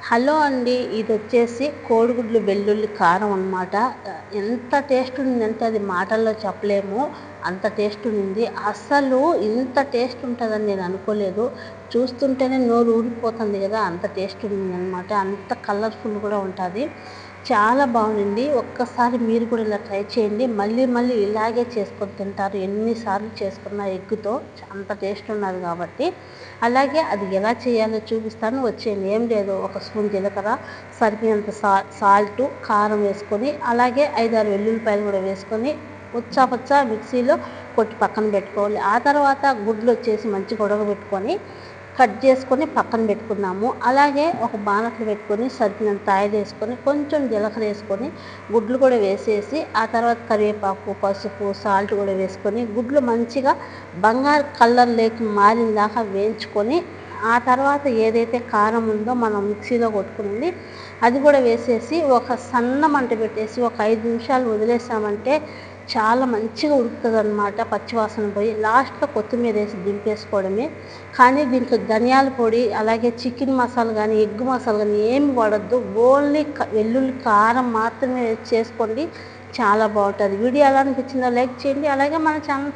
Hello అండి. ఇదొచ్చేసి కోడిగుడ్లు వెల్లుల్లి కారం అనమాట. ఎంత టేస్ట్ ఉండిందంటే అది మాటల్లో చెప్పలేము. అంత టేస్ట్ ఉండింది. అస్సలు ఇంత టేస్ట్ ఉంటదని నేను అనుకోలేదు. చూస్తుంటేనే నోరు ఊరిపోతుంది గదా! అంత టేస్ట్ ఉండిందనమాట. అంత కలర్‌ఫుల్ కూడా ఉంటాది. చాలా బావుండింది. ఒక్కసారి మీరు కూడా ఇలా ట్రై చేయండి. మళ్ళీ మళ్ళీ ఇలాగే చేసుకొని తింటారు. ఎన్ని సార్లు చేసుకున్నా ఎగ్గుతో అంత టేస్ట్ ఉన్నది కాబట్టి. అలాగే అది ఎలా చేయాలో చూపిస్తాను, వచ్చేయండి. ఏం లేదు, ఒక స్పూన్ జీలకర్ర, సరిపోయినంత సాల్టు, కారం వేసుకొని, అలాగే 5, 6 వెల్లుల్లిపాయలు కూడా వేసుకొని ఉచ్చా మిక్సీలో కొట్టి పక్కన పెట్టుకోవాలి. ఆ తర్వాత గుడ్లు వచ్చేసి మంచిగా ఉడకబెట్టుకొని కట్ చేసుకొని పక్కన పెట్టుకున్నాము. అలాగే ఒక బాణట్లు పెట్టుకొని సరిపోయినంత ఆయిల్ వేసుకొని కొంచెం జీలకర్ర వేసుకొని గుడ్లు కూడా వేసేసి, ఆ తర్వాత కరివేపాకు, పసుపు, సాల్ట్ కూడా వేసుకొని గుడ్లు మంచిగా బంగారు కలర్‌లోకి మారిన దాకా వేయించుకొని, ఆ తర్వాత ఏదైతే కారం ఉందో మనం మిక్సీలో కొట్టుకునింది అది కూడా వేసేసి ఒక సన్న మంట పెట్టేసి ఒక 5 నిమిషాలు వదిలేసామంటే చాలా మంచిగా ఉడుకుతుందనమాట. పచ్చివాసన పోయి లాస్ట్‌లో కొత్తిమీర వేసి దింపేసుకోవడమే. కానీ దీంట్లో ధనియాల పొడి, అలాగే చికెన్ మసాలా కానీ, ఎగ్ మసాలా కానీ ఏమి వాడొద్దు. ఓన్లీ వెల్లుల్లి కారం మాత్రమే వేసి చేసుకోండి. చాలా బాగుంటుంది. వీడియో ఎలా అనిపించిందో లైక్ చేయండి. అలాగే మన ఛానల్